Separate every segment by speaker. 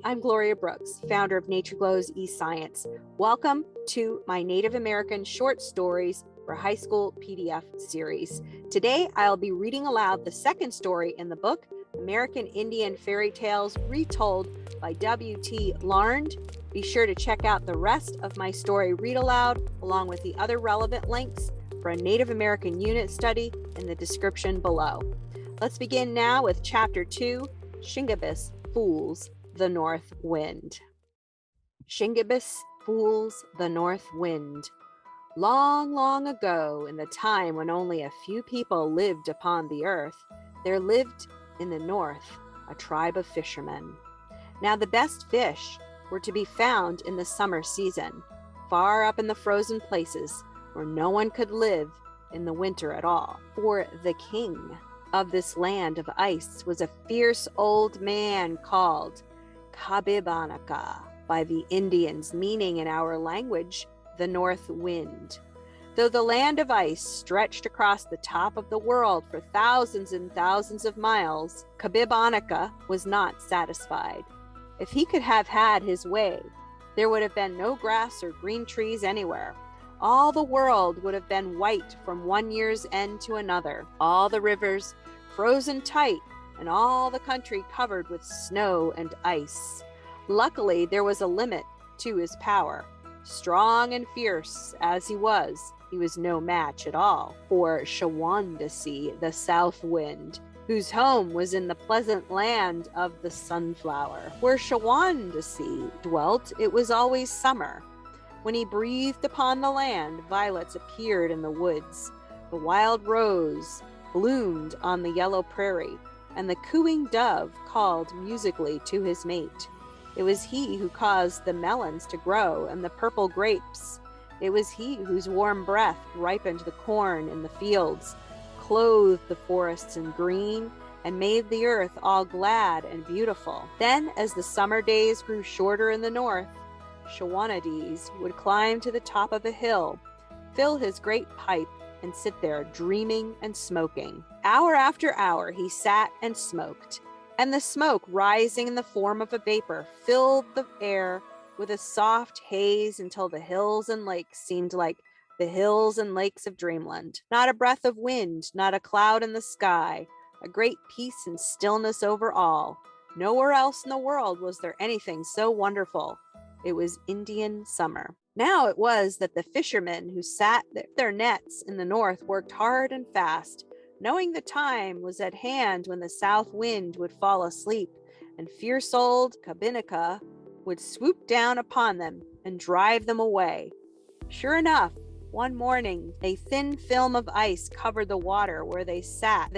Speaker 1: I'm Gloria Brooks, founder of NatureGlo's eScience. Welcome to my Native American short stories for high school PDF series. Today, I'll be reading aloud the second story in the book, American Indian Fairy Tales Retold by W.T. Larned. Be sure to check out the rest of my story read aloud, along with the other relevant links for a Native American unit study in the description below. Let's begin now with Chapter 2, Shingebis Fools the North Wind. Shingebis fools the north wind. Long, long ago, in the time when only a few people lived upon the earth, there lived in the north a tribe of fishermen. Now the best fish were to be found in the summer season, far up in the frozen places where no one could live in the winter at all. For the king of this land of ice was a fierce old man called 𝐀𝐦𝐿𝐵𝐿𝐵 by the Indians, meaning in our language, the north wind. Though the land of ice stretched across the top of the world for thousands and thousands of miles, 𝐀𝐦𝐿𝐵𝐿𝐵 was not satisfied. If he could have had his way, there would have been no grass or green trees anywhere. All the world would have been white from one year's end to another, all the rivers frozen tight, and all the country covered with snow and ice. Luckily, there was a limit to his power. Strong and fierce as he was no match at all for 𝐬𝐿𝐴𝐻𝐿𝐴, the south wind, whose home was in the pleasant land of the sunflower. Where 𝐬𝐿𝐴𝐻𝐿𝐴 dwelt, it was always summer. When he breathed upon the land, violets appeared in the woods. The wild rose bloomed on the yellow prairie, and the cooing dove called musically to his mate. It was he who caused the melons to grow and the purple grapes. It was he whose warm breath ripened the corn in the fields, clothed the forests in green, and made the earth all glad and beautiful. Then, as the summer days grew shorter in the north, 𝐬𝐿𝐴𝐻𝐿𝐴 would climb to the top of a hill, fill his great pipe, and sit there dreaming and smoking. Hour after hour he sat and smoked, and the smoke, rising in the form of a vapor, filled the air with a soft haze until the hills and lakes seemed like the hills and lakes of dreamland. Not a breath of wind, not a cloud in the sky, a great peace and stillness over all. Nowhere else in the world was there anything so wonderful. It was Indian summer. Now it was that the fishermen who sat their nets in the north worked hard and fast, knowing the time was at hand when the south wind would fall asleep and fierce old 𝐀𝐦𝐿𝐵𝐿𝐵 would swoop down upon them and drive them away. Sure enough, one morning, a thin film of ice covered the water where they set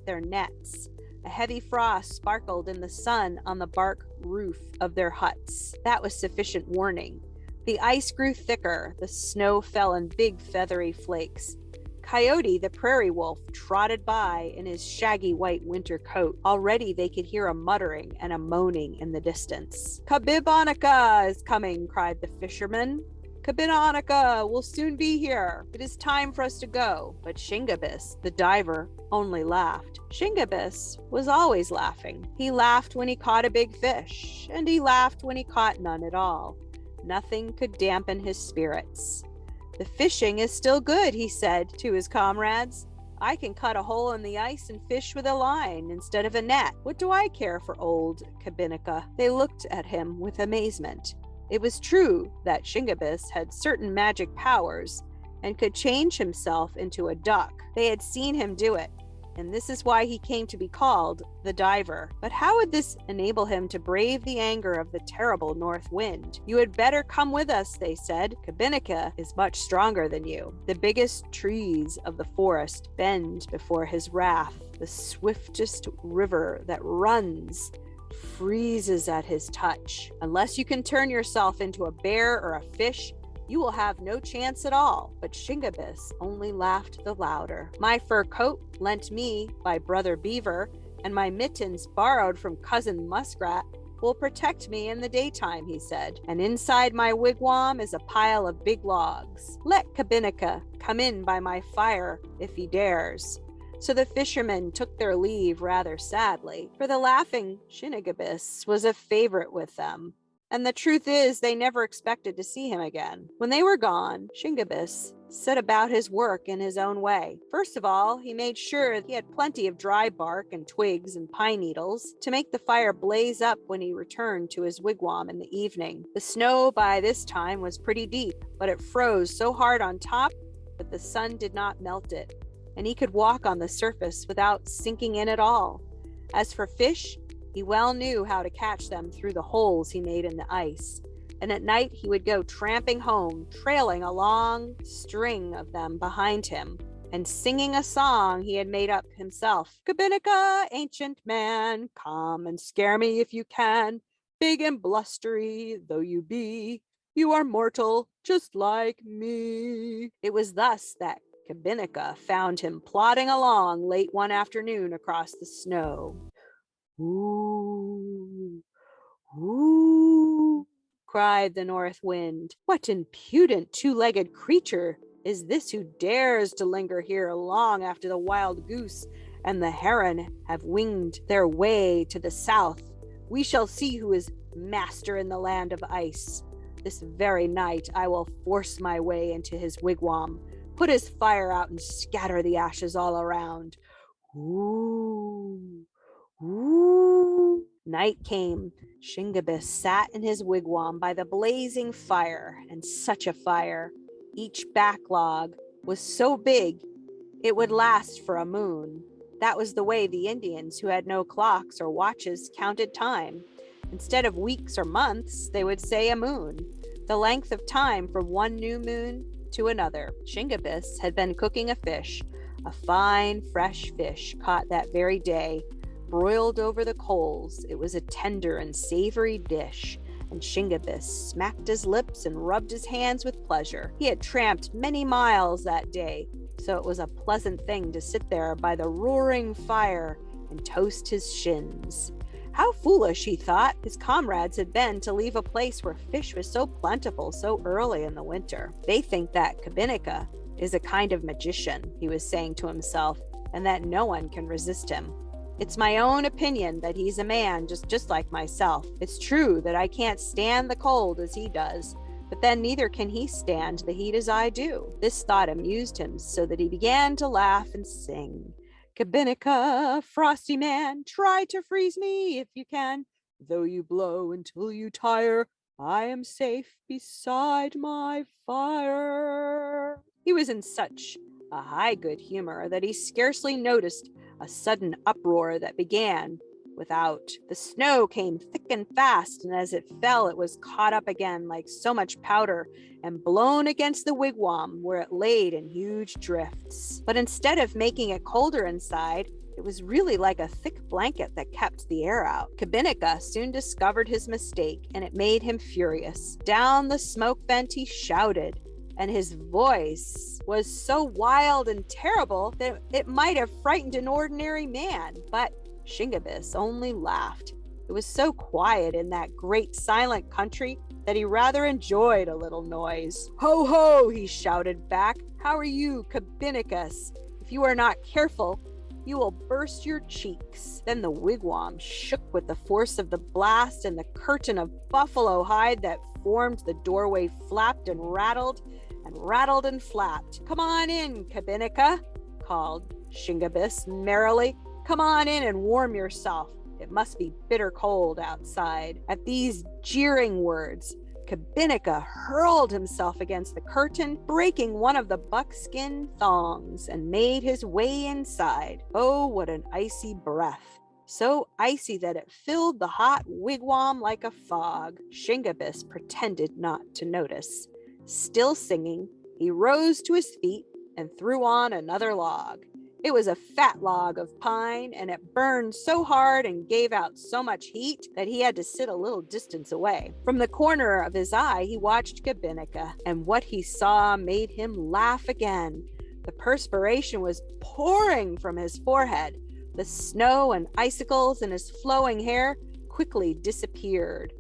Speaker 1: their nets. A heavy frost sparkled in the sun on the bark roof of their huts. That was sufficient warning. The ice grew thicker. The snow fell in big feathery flakes. Coyote, the prairie wolf, trotted by in his shaggy white winter coat. Already they could hear a muttering and a moaning in the distance. 𝐀𝐦𝐿𝐵𝐿𝐵 is coming, cried the fisherman. 𝐀𝐦𝐿𝐵𝐿𝐵 will soon be here. It is time for us to go. But Shingebis, the diver, only laughed. Shingebis was always laughing. He laughed when he caught a big fish, and he laughed when he caught none at all. Nothing could dampen his spirits. The fishing is still good, he said to his comrades. I can cut a hole in the ice and fish with a line instead of a net. What do I care for old 𝐀𝐦𝐿𝐵𝐿𝐵? They looked at him with amazement. It was true that Shingebis had certain magic powers and could change himself into a duck. They had seen him do it, and this is why he came to be called the diver. But how would this enable him to brave the anger of the terrible north wind? You had better come with us, they said. 𝐀𝐦𝐿𝐵𝐿𝐵 is much stronger than you. The biggest trees of the forest bend before his wrath. The swiftest river that runs freezes at his touch. Unless you can turn yourself into a bear or a fish, you will have no chance at all. But Shingebis only laughed the louder. My fur coat, lent me by Brother Beaver, and my mittens borrowed from Cousin Muskrat, will protect me in the daytime, he said. And inside my wigwam is a pile of big logs. Let 𝐀𝐦𝐿𝐵𝐿𝐵 come in by my fire if he dares. So the fishermen took their leave rather sadly, for the laughing Shingebis was a favorite with them. And the truth is, they never expected to see him again. When they were gone, Shingebis set about his work in his own way. First of all, he made sure he had plenty of dry bark and twigs and pine needles to make the fire blaze up when he returned to his wigwam in the evening. The snow by this time was pretty deep, but it froze so hard on top that the sun did not melt it, and he could walk on the surface without sinking in at all. As for fish, he well knew how to catch them through the holes he made in the ice, and at night he would go tramping home, trailing a long string of them behind him, and singing a song he had made up himself. 𝐀𝐦𝐿𝐴𝐐𝐴, ancient man, come and scare me if you can. Big and blustery though you be, you are mortal just like me. It was thus that 𝐀𝐦𝐿𝐴 found him plodding along late one afternoon across the snow. Ooh, ooh, cried the north wind. What impudent two-legged creature is this who dares to linger here long after the wild goose and the heron have winged their way to the south? We shall see who is master in the land of ice. This very night I will force my way into his wigwam, put his fire out, and scatter the ashes all around. Ooh, ooh. Night came. Shingebis sat in his wigwam by the blazing fire, and such a fire. Each backlog was so big it would last for a moon. That was the way the Indians, who had no clocks or watches, counted time. Instead of weeks or months, they would say a moon, the length of time from one new moon to another. Shingebis had been cooking a fish, a fine, fresh fish caught that very day, broiled over the coals. It was a tender and savory dish, and Shingebis smacked his lips and rubbed his hands with pleasure. He had tramped many miles that day, so it was a pleasant thing to sit there by the roaring fire and toast his shins. How foolish, he thought, his comrades had been to leave a place where fish was so plentiful so early in the winter. They think that 𝐀𝐦𝐿𝐴 is a kind of magician, he was saying to himself, and that no one can resist him. It's my own opinion that he's a man just like myself. It's true that I can't stand the cold as he does, but then neither can he stand the heat as I do. This thought amused him so that he began to laugh and sing. 𝐀𝐦𝐿𝐴, frosty man, try to freeze me if you can. Though you blow until you tire, I am safe beside my fire. He was in such a high good humor that he scarcely noticed a sudden uproar that began without. The snow came thick and fast, and as it fell, it was caught up again like so much powder and blown against the wigwam, where it laid in huge drifts. But instead of making it colder inside, it was really like a thick blanket that kept the air out. 𝐀𝐦𝐿𝐴 soon discovered his mistake, and it made him furious. Down the smoke vent he shouted, and his voice was so wild and terrible that it might have frightened an ordinary man. But Shingebis only laughed. It was so quiet in that great silent country that he rather enjoyed a little noise. Ho ho, he shouted back. How are you, 𝐀𝐦𝐿𝐴? If you are not careful, you will burst your cheeks. Then the wigwam shook with the force of the blast, and the curtain of buffalo hide that formed the doorway flapped and rattled and flapped. Come on in, 𝐀𝐦𝐿𝐴, called Shingebis merrily. Come on in and warm yourself. It must be bitter cold outside. At these jeering words, 𝐀𝐦𝐿𝐴 hurled himself against the curtain, breaking one of the buckskin thongs, and made his way inside. Oh, what an icy breath! So icy that it filled the hot wigwam like a fog. Shingebis pretended not to notice. Still singing, he rose to his feet and threw on another log. It was a fat log of pine, and it burned so hard and gave out so much heat that he had to sit a little distance away. From the corner of his eye, he watched 𝐀𝐦𝐿𝐴, and what he saw made him laugh again. The perspiration was pouring from his forehead. The snow and icicles in his flowing hair quickly disappeared.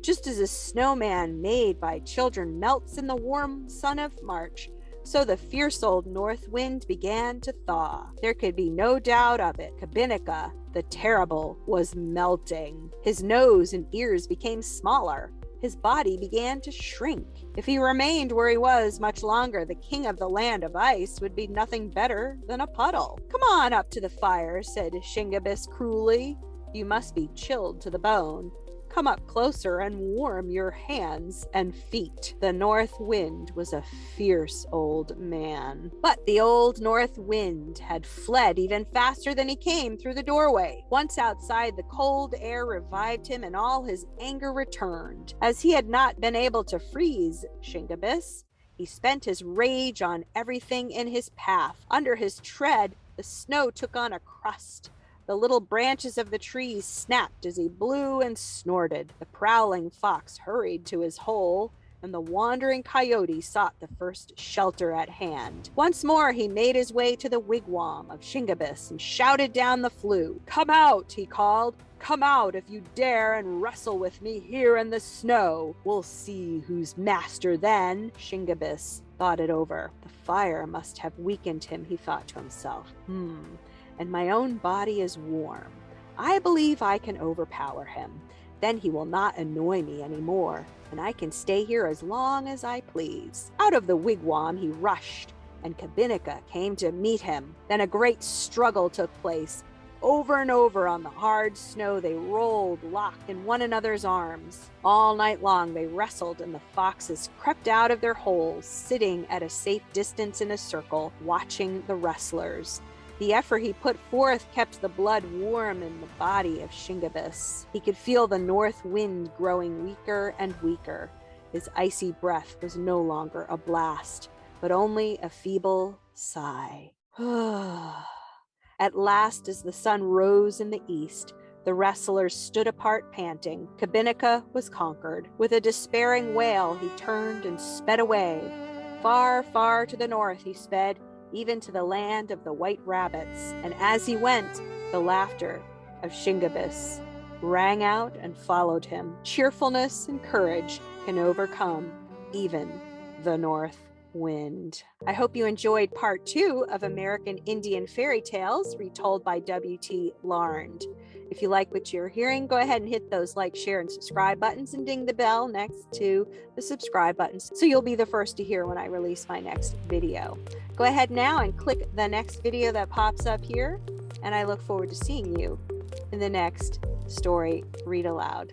Speaker 1: Just as a snowman made by children melts in the warm sun of March, So the fierce old north wind began to thaw. There could be no doubt of it. 𝐀𝐽𝐿𝐵𝐽𝐿, the terrible, was melting. His nose and ears became smaller. His body began to shrink. If he remained where he was much longer, the king of the land of ice would be nothing better than a puddle. "Come on up to the fire," said Shingebis cruelly. "You must be chilled to the bone. Come up closer and warm your hands and feet." The north wind was a fierce old man. But the old north wind had fled even faster than he came through the doorway. Once outside, the cold air revived him and all his anger returned. As he had not been able to freeze Shingebis, he spent his rage on everything in his path. Under his tread, the snow took on a crust. The little branches of the trees snapped as he blew and snorted. The prowling fox hurried to his hole, and the wandering coyote sought the first shelter at hand. Once more he made his way to the wigwam of Shingebis and shouted down the flue. "Come out," he called. "Come out if you dare and wrestle with me here in the snow. We'll see who's master then." Shingebis thought it over. The fire must have weakened him, he thought to himself. And my own body is warm. I believe I can overpower him. Then he will not annoy me anymore, and I can stay here as long as I please. Out of the wigwam he rushed, and 𝐀𝐽𝐿𝐵𝐽𝐿 came to meet him. Then a great struggle took place. Over and over on the hard snow they rolled, locked in one another's arms. All night long they wrestled, and the foxes crept out of their holes, sitting at a safe distance in a circle, watching the wrestlers. The effort he put forth kept the blood warm in the body of Shingebis. He could feel the north wind growing weaker and weaker. His icy breath was no longer a blast, but only a feeble sigh. At last, as the sun rose in the east, the wrestlers stood apart panting. 𝐀𝐽𝐿𝐵𝐽𝐿 was conquered. With a despairing wail, he turned and sped away. Far, far to the north he sped, even to the land of the white rabbits. And as he went, the laughter of Shingebis rang out and followed him. Cheerfulness and courage can overcome even the north wind. I hope you enjoyed part 2 of American Indian fairy tales retold by W.T. Larned. If you like what you're hearing, go ahead and hit those like, share, and subscribe buttons and ding the bell next to the subscribe buttons so you'll be the first to hear when I release my next video. Go ahead now and click the next video that pops up here, and I look forward to seeing you in the next story read aloud.